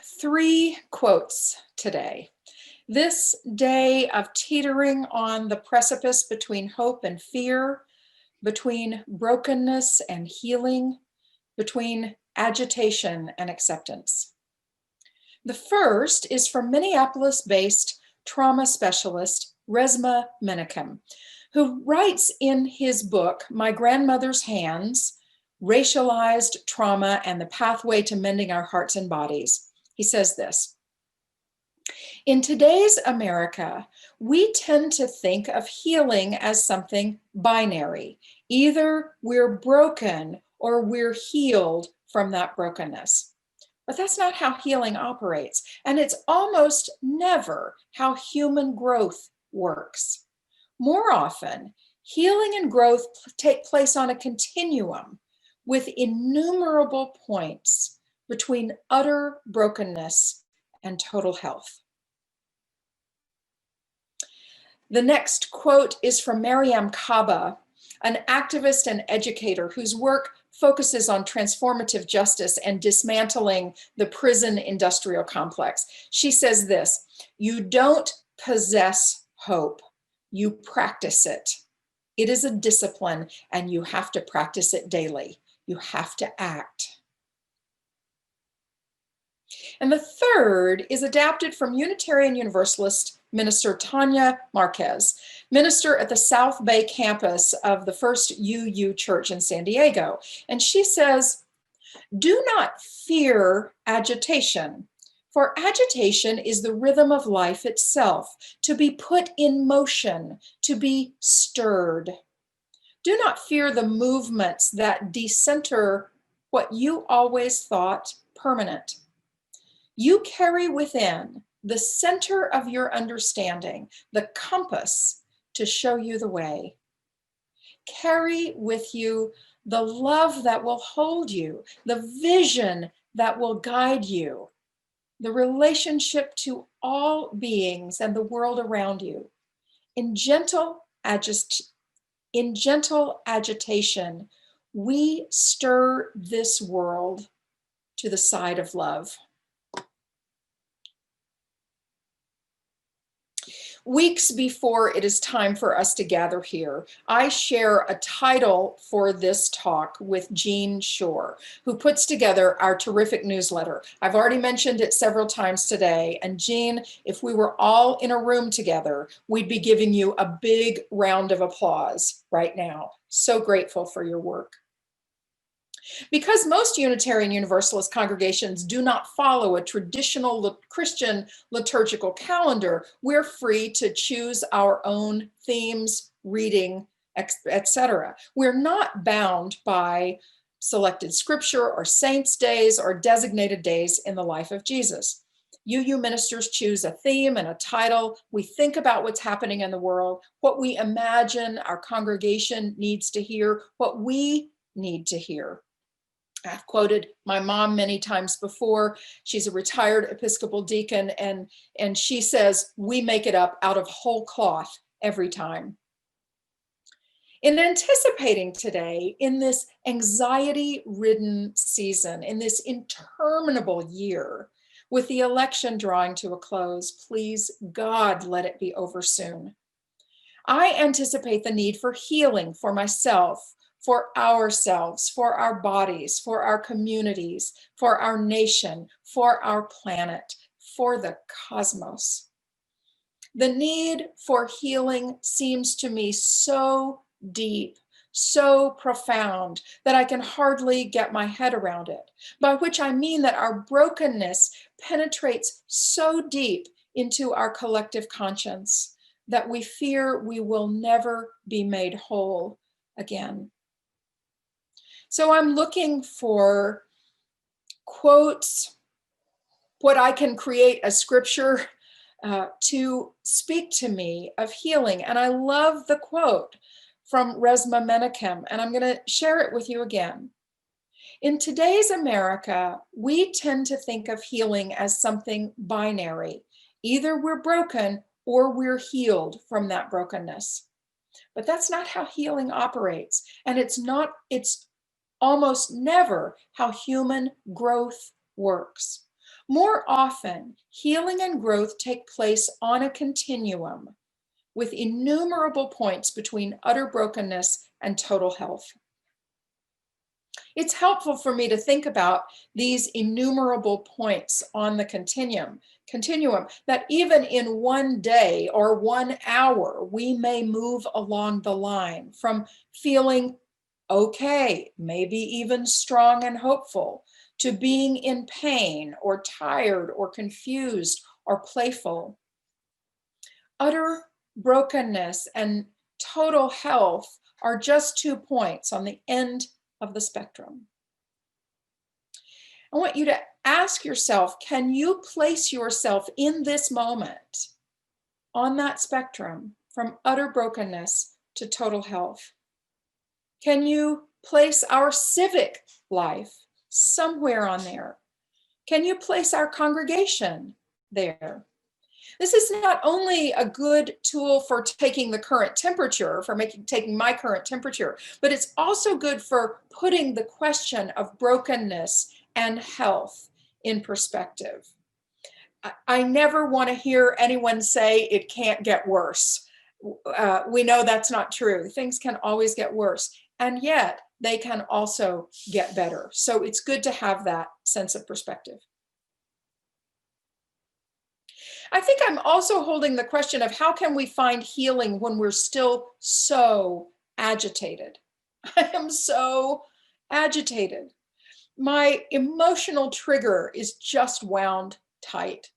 Three quotes today. This day of teetering on the precipice between hope and fear, between brokenness and healing, between agitation and acceptance. The first is from Minneapolis-based trauma specialist Resmaa Menakem, who writes in his book, My Grandmother's Hands, Racialized Trauma and the Pathway to Mending Our Hearts and Bodies. He says this: in today's America, we tend to think of healing as something binary. Either we're broken or we're healed from that brokenness. But that's not how healing operates, and it's almost never how human growth works. More often, healing and growth take place on a continuum with innumerable points between utter brokenness and total health. The next quote is from Mariam Kaba, an activist and educator whose work focuses on transformative justice and dismantling the prison industrial complex. She says this: you don't possess hope, you practice it. It is a discipline and you have to practice it daily. You have to act. And the third is adapted from Unitarian Universalist Minister Tanya Marquez, minister at the South Bay campus of the First UU Church in San Diego. And she says, do not fear agitation, for agitation is the rhythm of life itself, to be put in motion, to be stirred. Do not fear the movements that decenter what you always thought permanent. You carry within the center of your understanding, the compass to show you the way. Carry with you the love that will hold you, the vision that will guide you, the relationship to all beings and the world around you. In gentle agitation, we stir this world to the side of love. Weeks before it is time for us to gather here, I share a title for this talk with Jean Shore, who puts together our terrific newsletter. I've already mentioned it several times today, and Jean, if we were all in a room together, we'd be giving you a big round of applause right now. So grateful for your work. Because most Unitarian Universalist congregations do not follow a traditional Christian liturgical calendar, we're free to choose our own themes, reading, etc. We're not bound by selected scripture or saints' days or designated days in the life of Jesus. UU ministers choose a theme and a title. We think about what's happening in the world, what we imagine our congregation needs to hear, what we need to hear. I've quoted my mom many times before. She's a retired Episcopal deacon, and she says, we make it up out of whole cloth every time. In anticipating today, in this anxiety-ridden season, in this interminable year, with the election drawing to a close, please, God, let it be over soon. I anticipate the need for healing for myself, for ourselves, for our bodies, for our communities, for our nation, for our planet, for the cosmos. The need for healing seems to me so deep, so profound that I can hardly get my head around it, by which I mean that our brokenness penetrates so deep into our collective conscience that we fear we will never be made whole again. So I'm looking for quotes, what I can create as scripture to speak to me of healing. And I love the quote from Resmaa Menakem, and I'm going to share it with you again. In today's America, we tend to think of healing as something binary. Either we're broken or we're healed from that brokenness. But that's not how healing operates. And it's almost never how human growth works. More often, healing and growth take place on a continuum with innumerable points between utter brokenness and total health. It's helpful for me to think about these innumerable points on the continuum, that even in one day or 1 hour, we may move along the line from feeling okay, maybe even strong and hopeful, to being in pain or tired or confused or playful. Utter brokenness and total health are just 2 points on the end of the spectrum. I want you to ask yourself, can you place yourself in this moment on that spectrum from utter brokenness to total health? Can you place our civic life somewhere on there? Can you place our congregation there? This is not only a good tool for taking the current temperature, taking my current temperature, but it's also good for putting the question of brokenness and health in perspective. I never want to hear anyone say it can't get worse. We know that's not true. Things can always get worse, and yet they can also get better. So it's good to have that sense of perspective. I think I'm also holding the question of how can we find healing when we're still so agitated? I am so agitated. My emotional trigger is just wound tight.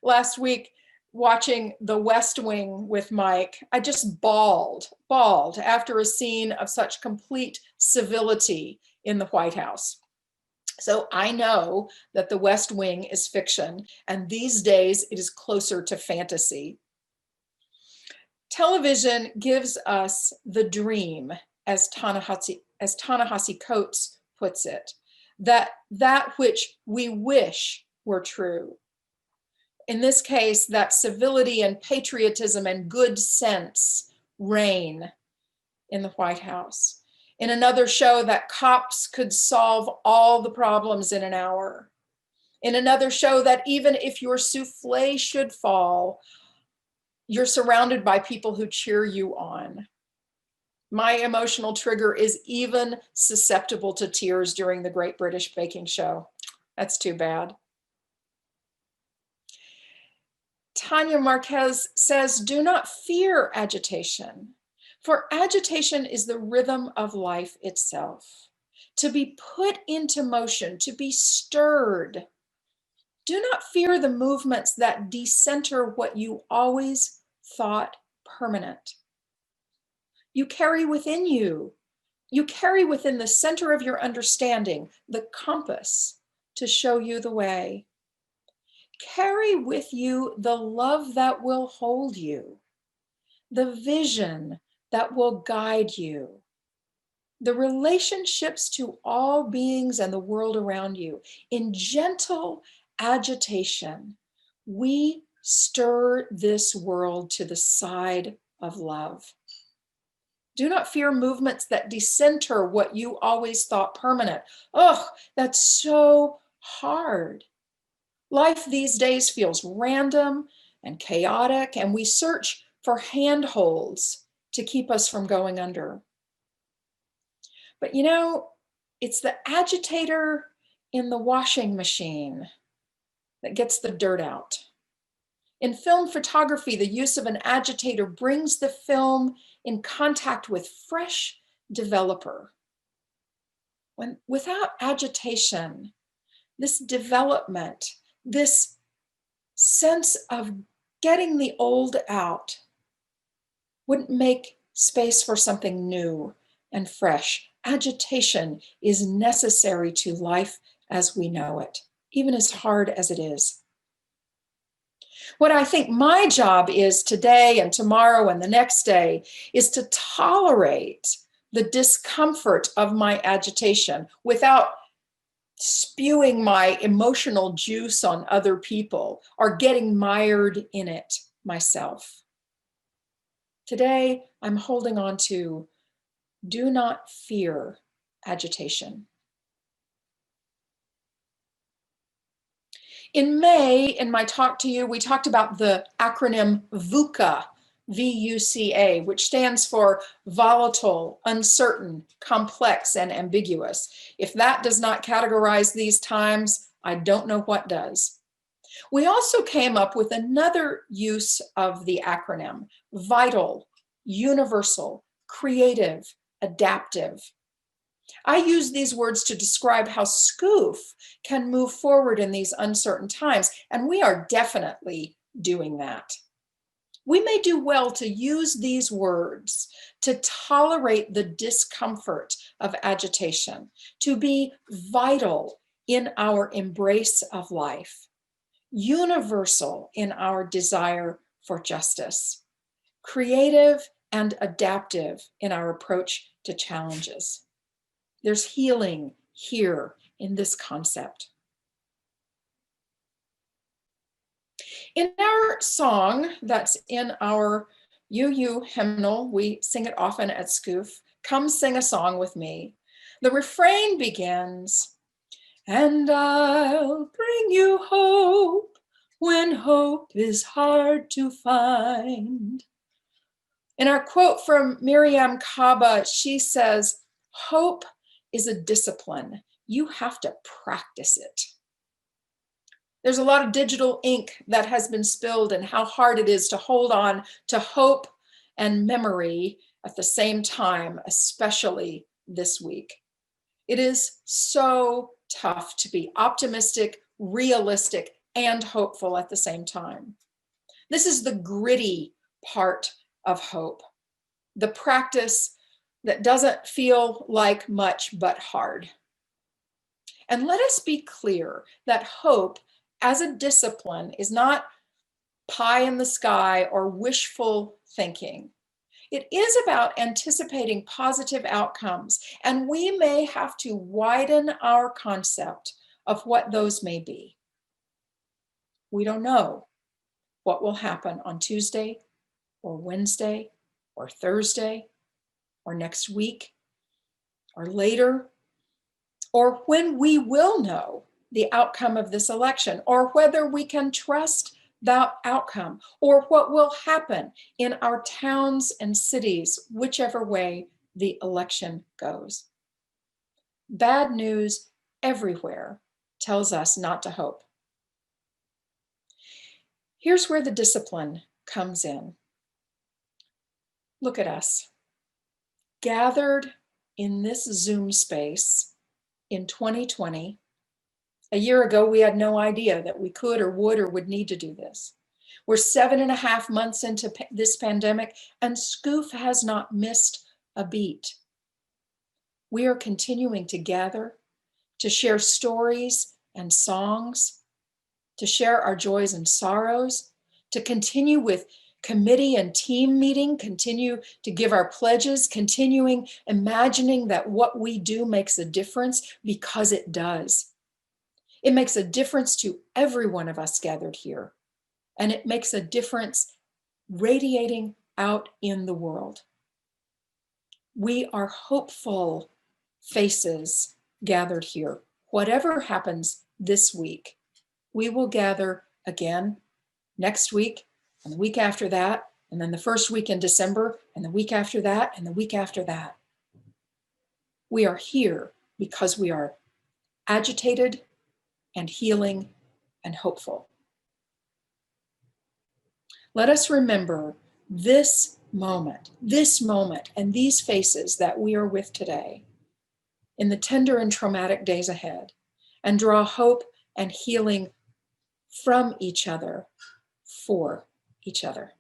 Last week, watching The West Wing with Mike, I just bawled after a scene of such complete civility in the White House. So I know that The West Wing is fiction, and these days it is closer to fantasy. Television gives us the dream, as Ta-Nehisi Coates puts it, that which we wish were true. In this case, that civility and patriotism and good sense reign in the White House. In another show, that cops could solve all the problems in an hour. In another show, that even if your souffle should fall, you're surrounded by people who cheer you on. My emotional trigger is even susceptible to tears during the Great British Baking Show. That's too bad. Tanya Marquez says, do not fear agitation, for agitation is the rhythm of life itself. To be put into motion, to be stirred. Do not fear the movements that decenter what you always thought permanent. You carry within the center of your understanding, the compass to show you the way. Carry with you the love that will hold you, the vision that will guide you, the relationships to all beings and the world around you. In gentle agitation, we stir this world to the side of love. Do not fear movements that decenter what you always thought permanent. Oh, that's so hard. Life these days feels random and chaotic, and we search for handholds to keep us from going under. But you know, it's the agitator in the washing machine that gets the dirt out. In film photography, the use of an agitator brings the film in contact with fresh developer. Without agitation, this development, this sense of getting the old out, wouldn't make space for something new and fresh. Agitation is necessary to life as we know it, even as hard as it is. What I think my job is today and tomorrow and the next day is to tolerate the discomfort of my agitation without spewing my emotional juice on other people or getting mired in it myself. Today, I'm holding on to do not fear agitation. In May, in my talk to you, we talked about the acronym VUCA, V-U-C-A, which stands for volatile, uncertain, complex, and ambiguous. If that does not categorize these times, I don't know what does. We also came up with another use of the acronym: vital, universal, creative, adaptive. I use these words to describe how Scoof can move forward in these uncertain times, and we are definitely doing that. We may do well to use these words to tolerate the discomfort of agitation, to be vital in our embrace of life, universal in our desire for justice, creative and adaptive in our approach to challenges. There's healing here in this concept. In our song that's in our UU hymnal, we sing it often at Scoof, "Come Sing a Song with Me." The refrain begins, "And I'll bring you hope when hope is hard to find." In our quote from Miriam Kaba, she says, "Hope is a discipline. You have to practice it." There's a lot of digital ink that has been spilled and how hard it is to hold on to hope and memory at the same time, especially this week. It is so tough to be optimistic, realistic, and hopeful at the same time. This is the gritty part of hope, the practice that doesn't feel like much but hard. And let us be clear that hope as a discipline is not pie in the sky or wishful thinking. It is about anticipating positive outcomes, and we may have to widen our concept of what those may be. We don't know what will happen on Tuesday or Wednesday or Thursday or next week or later, or when we will know the outcome of this election, or whether we can trust that outcome, or what will happen in our towns and cities, whichever way the election goes. Bad news everywhere tells us not to hope. Here's where the discipline comes in. Look at us, gathered in this Zoom space in 2020. A year ago, we had no idea that we could or would or would need to do this. We're 7.5 months into this pandemic, and Scoof has not missed a beat. We are continuing to gather, to share stories and songs, to share our joys and sorrows, to continue with committee and team meeting, continue to give our pledges, continuing imagining that what we do makes a difference, because it does. It makes a difference to every one of us gathered here, and it makes a difference radiating out in the world. We are hopeful faces gathered here. Whatever happens this week, we will gather again next week, and the week after that, and then the first week in December, and the week after that, and the week after that. We are here because we are agitated and healing and hopeful. Let us remember this moment, and these faces that we are with today in the tender and traumatic days ahead, and draw hope and healing from each other, for each other.